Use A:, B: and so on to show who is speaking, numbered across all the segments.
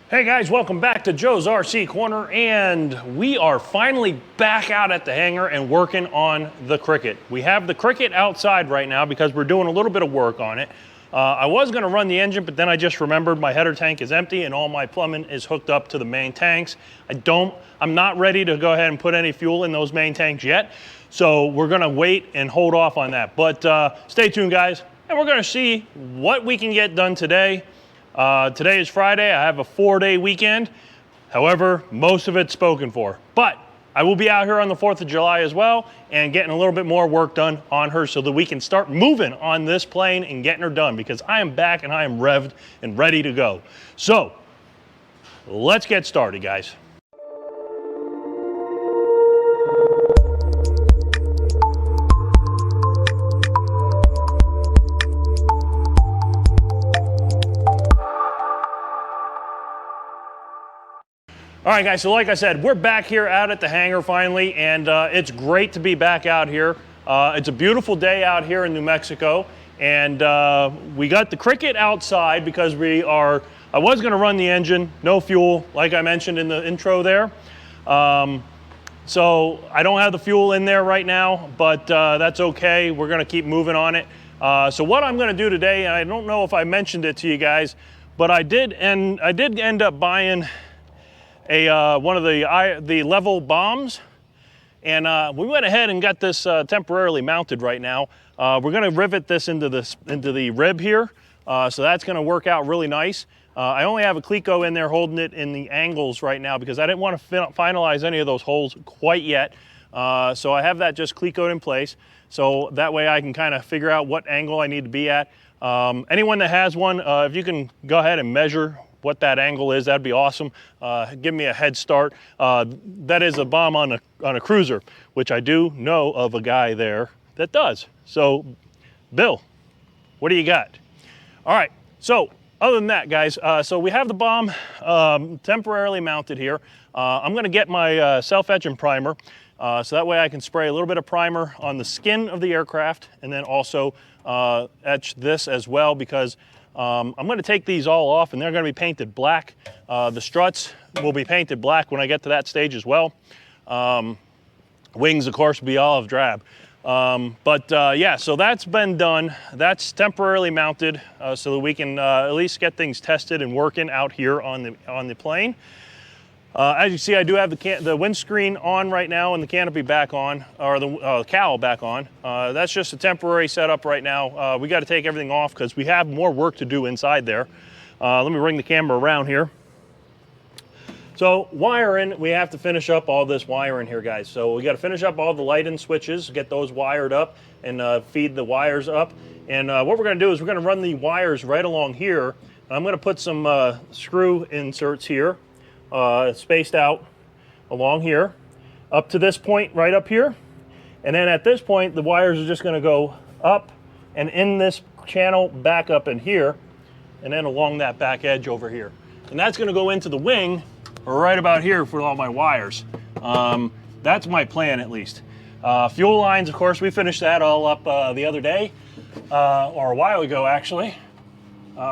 A: Hey guys, welcome back to Joe's RC Corner, and we are finally back out at the hangar and working on the Cricket. We have the Cricket outside right now because we're doing a little bit of work on it. I was going to run the engine, but then I just remembered my header tank is empty and all my plumbing is hooked up to the main tanks. I'm not ready to go ahead and put any fuel in those main tanks yet, so we're going to wait and hold off on that. But stay tuned, guys, and we're going to see what we can get done today. Today is Friday. I have a 4-day weekend. However, most of it's spoken for. But I will be out here on the 4th of July as well and getting a little bit more work done on her so that we can start moving on this plane and getting her done, because I am back and I am revved and ready to go. So let's get started, guys. All right, guys, so like I said, we're back here out at the hangar finally, and it's great to be back out here. It's a beautiful day out here in New Mexico, and we got the Cricket outside because I was gonna run the engine, no fuel, like I mentioned in the intro there. So I don't have the fuel in there right now, but that's okay. We're gonna keep moving on it. So what I'm gonna do today, and I don't know if I mentioned it to you guys, but I did end up buying one of the level bombs, and we went ahead and got this temporarily mounted right now. We're going to rivet this into the rib here, so that's going to work out really nice. I only have a Cleco in there holding it in the angles right now because I didn't want to finalize any of those holes quite yet. So I have that just Clecoed in place, so that way I can kind of figure out what angle I need to be at. Anyone that has one, if you can go ahead and measure what that angle is, that'd be awesome. Give me a head start. That is a bomb on a Cruzer, which I do know of a guy there that does. So, Bill, what do you got? All right, so other than that, guys, so we have the bomb temporarily mounted here. I'm gonna get my self-etching primer, so that way I can spray a little bit of primer on the skin of the aircraft, and then also etch this as well, because I'm going to take these all off and they're going to be painted black. The struts will be painted black when I get to that stage as well. Wings, of course, will be olive drab. Yeah, so that's been done. That's temporarily mounted so that we can at least get things tested and working out here on the plane. As you see, I do have the windscreen on right now and the canopy back on, or the cowl back on. That's just a temporary setup right now. We got to take everything off because we have more work to do inside there. Let me bring the camera around here. So wiring, we have to finish up all this wiring here, guys. So we got to finish up all the lighting switches, get those wired up, and feed the wires up. And what we're going to do is we're going to run the wires right along here. I'm going to put some screw inserts here. Spaced out along here, up to this point right up here. And then at this point, the wires are just going to go up and in this channel back up in here, and then along that back edge over here. And that's going to go into the wing right about here for all my wires. That's my plan, at least. Fuel lines, of course, we finished that all up the other day, or a while ago, actually.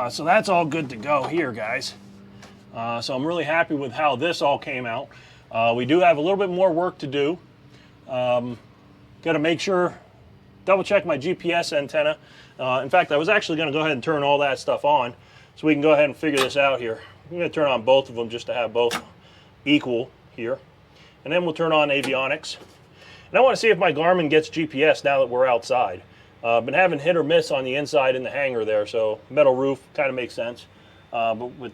A: So that's all good to go here, guys. So I'm really happy with how this all came out. We do have a little bit more work to do. Got to make sure, double check my GPS antenna. In fact, I was actually going to go ahead and turn all that stuff on so we can go ahead and figure this out here. I'm going to turn on both of them just to have both equal here. And then we'll turn on avionics. And I want to see if my Garmin gets GPS now that we're outside. Been having hit or miss on the inside in the hangar there, so metal roof kind of makes sense. But we're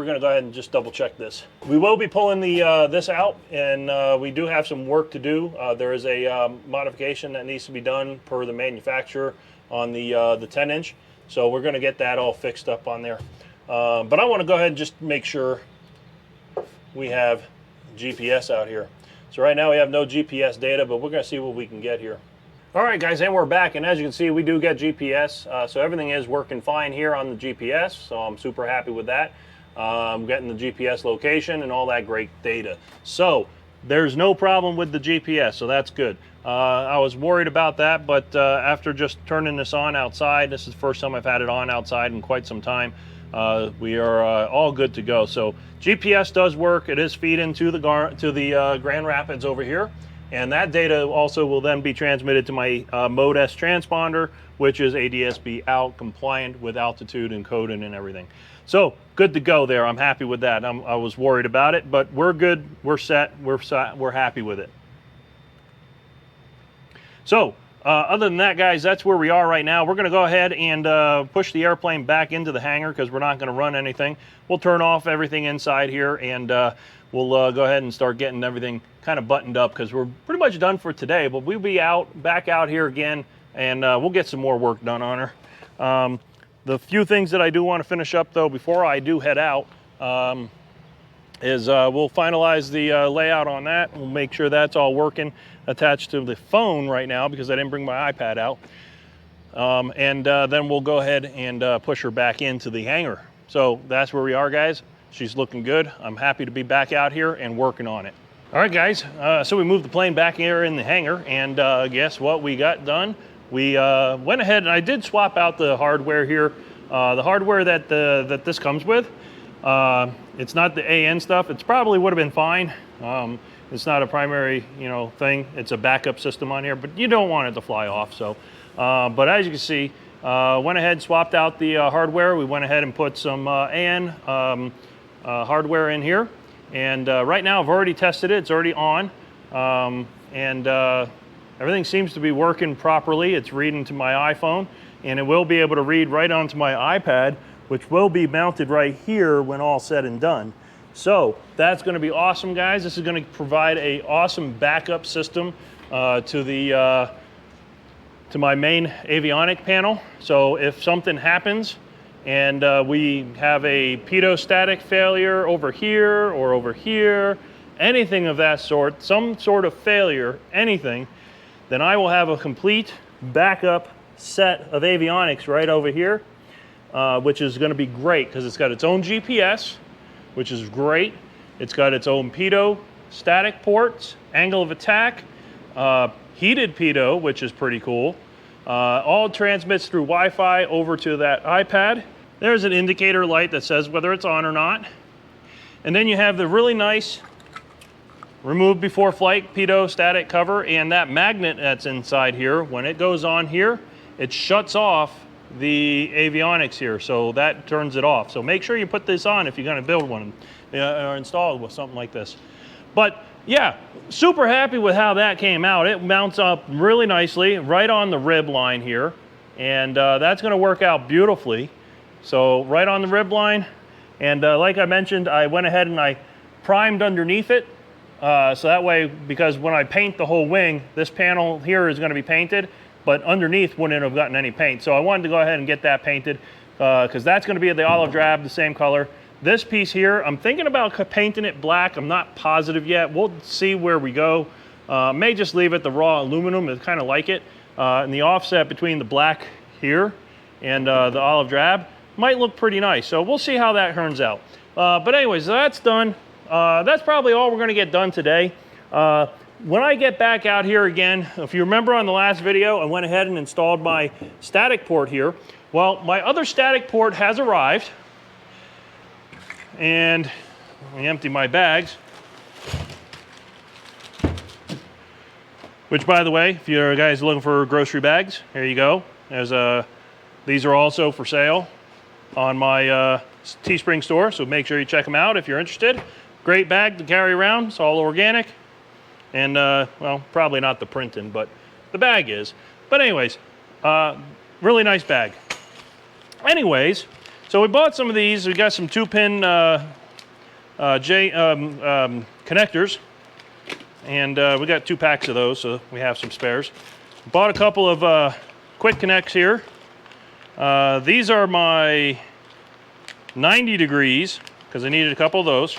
A: going to go ahead and just double check this. We will be pulling this out, and we do have some work to do. There is a modification that needs to be done per the manufacturer on the 10-inch. So we're going to get that all fixed up on there. But I want to go ahead and just make sure we have GPS out here. So right now we have no GPS data, but we're going to see what we can get here. All right, guys, and we're back, and as you can see, we do get GPS, so everything is working fine here on the GPS, so I'm super happy with that. I'm getting the GPS location and all that great data. So there's no problem with the GPS, so that's good. I was worried about that, but after just turning this on outside, this is the first time I've had it on outside in quite some time, we are all good to go. So GPS does work. It is feed into the Grand Rapids over here, and that data also will then be transmitted to my Mode S transponder, which is ADS-B out, compliant with altitude and coding and everything. So good to go there. I'm happy with that. I was worried about it, but we're good. We're set. We're happy with it. So other than that, guys, that's where we are right now. We're going to go ahead and push the airplane back into the hangar because we're not going to run anything. We'll turn off everything inside here, and we'll go ahead and start getting everything kind of buttoned up because we're pretty much done for today. But we'll be back out here again, and we'll get some more work done on her. The few things that I do want to finish up, though, before I do head out, is we'll finalize the layout on that. We'll make sure that's all working, attached to the phone right now because I didn't bring my iPad out. Then we'll go ahead and push her back into the hangar. So that's where we are, guys. She's looking good. I'm happy to be back out here and working on it. All right, guys, so we moved the plane back here in the hangar, and guess what we got done? We went ahead and I did swap out the hardware here. The hardware that this comes with, it's not the AN stuff. It's probably would have been fine. It's not a primary, thing. It's a backup system on here, but you don't want it to fly off. So, but as you can see, went ahead and swapped out the hardware. We went ahead and put some AN hardware in here. And right now I've already tested it. It's already on. Everything seems to be working properly. It's reading to my iPhone, and it will be able to read right onto my iPad, which will be mounted right here when all said and done. So that's going to be awesome, guys. This is going to provide an awesome backup system to my main avionic panel. So if something happens and we have a pitot-static failure over here or over here, anything of that sort, some sort of failure, anything, then I will have a complete backup set of avionics right over here, which is going to be great because it's got its own GPS, which is great. It's got its own pitot static ports, angle of attack, heated pitot, which is pretty cool. All transmits through Wi-Fi over to that iPad. There's an indicator light that says whether it's on or not. And then you have the really nice remove before flight pitot static cover, and that magnet that's inside here, when it goes on here, it shuts off the avionics here, so that turns it off. So make sure you put this on if you're going to build one or install with something like this. But yeah, super happy with how that came out. It mounts up really nicely right on the rib line here, and that's going to work out beautifully. So right on the rib line, and like I mentioned, I went ahead and I primed underneath it. So that way, because when I paint the whole wing, this panel here is going to be painted, but underneath wouldn't have gotten any paint. So I wanted to go ahead and get that painted because that's going to be the olive drab, the same color. This piece here, I'm thinking about painting it black. I'm not positive yet. We'll see where we go. May just leave it the raw aluminum. I kind of like it. And the offset between the black here and the olive drab might look pretty nice. So we'll see how that turns out. But anyways, that's done. That's probably all we're going to get done today. When I get back out here again, if you remember on the last video, I went ahead and installed my static port here. Well, my other static port has arrived. And let me empty my bags. Which, by the way, if you're guys looking for grocery bags, here you go. These are also for sale on my Teespring store, so make sure you check them out if you're interested. Great bag to carry around. It's all organic. And, well, probably not the printing, but the bag is. But anyways, really nice bag. Anyways, so we bought some of these. We got some 2-pin connectors. And we got 2 packs of those, so we have some spares. Bought a couple of quick connects here. These are my 90 degrees, because I needed a couple of those.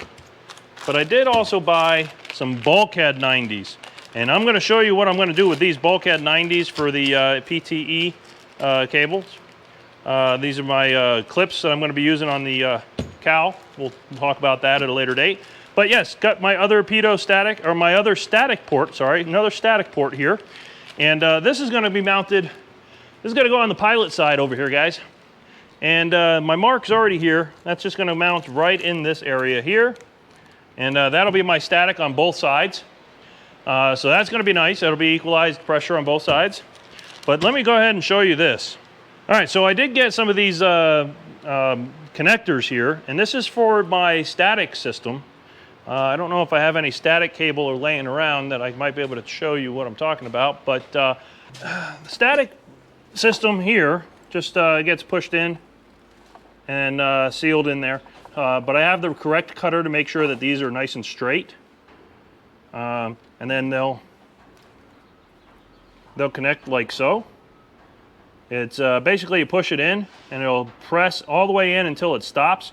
A: But I did also buy some bulkhead 90s. And I'm going to show you what I'm going to do with these bulkhead 90s for the PTE cables. These are my clips that I'm going to be using on the cowl. We'll talk about that at a later date. But yes, got my other pitot static, or my other static port, sorry, another static port here. And this is going to be mounted, this is going to go on the pilot side over here, guys. And my mark's already here. That's just gonna mount right in this area here. And that'll be my static on both sides. So that's gonna be nice. That'll be equalized pressure on both sides. But let me go ahead and show you this. All right, so I did get some of these connectors here, and this is for my static system. I don't know if I have any static cable or laying around that I might be able to show you what I'm talking about, but the static system here just gets pushed in and sealed in there. But I have the correct cutter to make sure that these are nice and straight. And then they'll connect like so. It's basically you push it in and it'll press all the way in until it stops.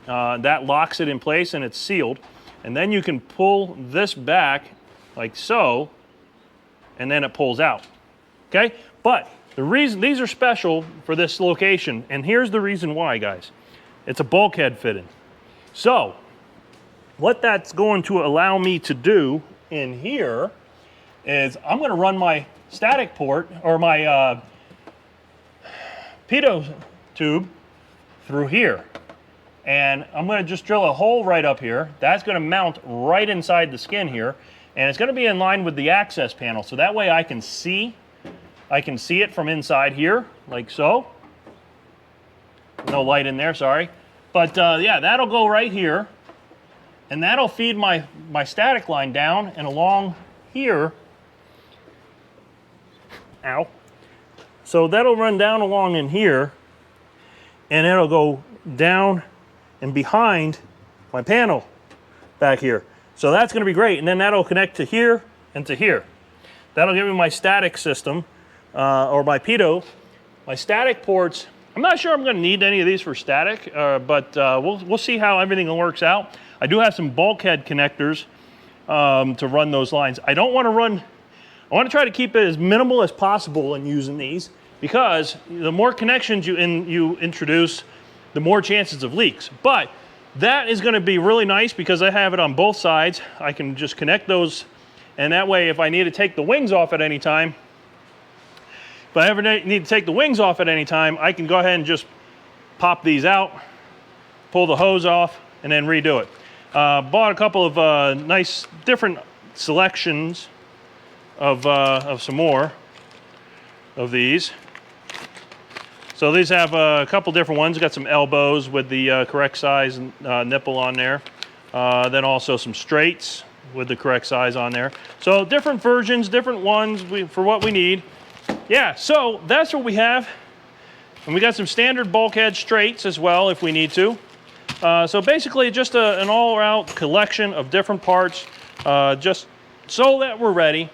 A: That locks it in place and it's sealed. And then you can pull this back like so, and then it pulls out. Okay? But the reason these are special for this location, and here's the reason why, guys. It's a bulkhead fitting. So what that's going to allow me to do in here is I'm going to run my static port or my pitot tube through here. And I'm going to just drill a hole right up here. That's going to mount right inside the skin here. And it's going to be in line with the access panel. So that way I can see it from inside here, like so. No light in there, sorry. But yeah, that'll go right here. And that'll feed my static line down and along here. Ow. So that'll run down along in here. And it'll go down and behind my panel back here. So that's going to be great. And then that'll connect to here and to here. That'll give me my static system, or my pitot. My static ports, I'm not sure I'm going to need any of these for static, but we'll see how everything works out. I do have some bulkhead connectors to run those lines. I want to try to keep it as minimal as possible in using these, because the more connections you introduce, the more chances of leaks. But that is going to be really nice because I have it on both sides. I can just connect those, and that way if I need to take the wings off at any time, I can go ahead and just pop these out, pull the hose off, and then redo it. Bought a couple of nice different selections of some more of these. So these have a couple different ones. Got some elbows with the correct size nipple on there. Then also some straights with the correct size on there. So different versions, different ones for what we need. Yeah, so that's what we have. And we got some standard bulkhead straights as well if we need to. So basically just an all-out collection of different parts just so that we're ready.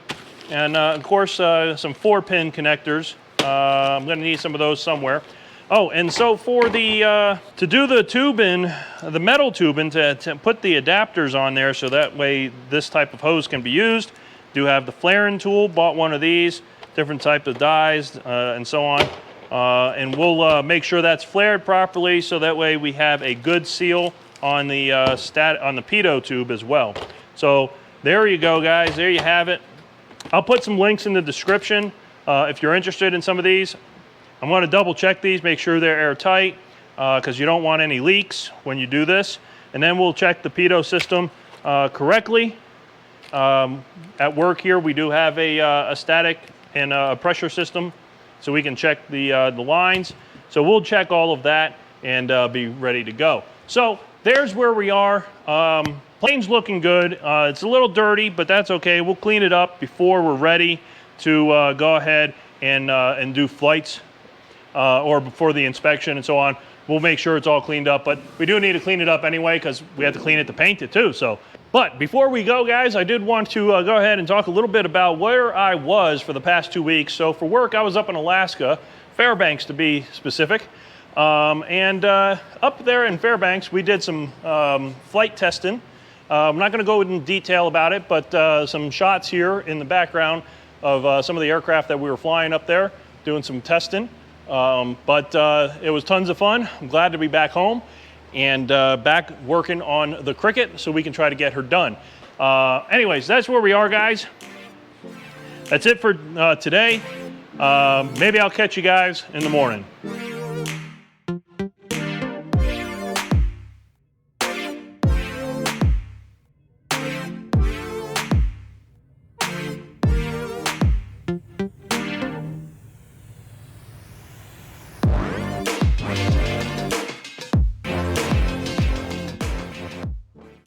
A: And of course some 4-pin connectors. I'm going to need some of those somewhere. Oh, and so for the to do the tubing, the metal tubing, to put the adapters on there so that way this type of hose can be used. Do have the flaring tool, bought one of these, different types of dies and so on. And we'll make sure that's flared properly so that way we have a good seal on the pitot tube as well. So there you go, guys. There you have it. I'll put some links in the description. If you're interested in some of these, I'm going to double check these, make sure they're airtight, because you don't want any leaks when you do this. And then we'll check the pitot system correctly. At work here, we do have a static and a pressure system, so we can check the lines. So we'll check all of that and be ready to go. So there's where we are. Plane's looking good. It's a little dirty, but that's okay. We'll clean it up before we're ready to go ahead and do flights or before the inspection and so on. We'll make sure it's all cleaned up, but we do need to clean it up anyway because we have to clean it to paint it too. So, but before we go, guys, I did want to go ahead and talk a little bit about where I was for the past 2 weeks. So for work, I was up in Alaska, Fairbanks to be specific. And up there in Fairbanks, we did some flight testing. I'm not going to go into detail about it, but some shots here in the background of some of the aircraft that we were flying up there, doing some testing. But it was tons of fun. I'm glad to be back home and back working on the Cricket so we can try to get her done. Anyways, that's where we are, guys. That's it for today. Maybe I'll catch you guys in the morning.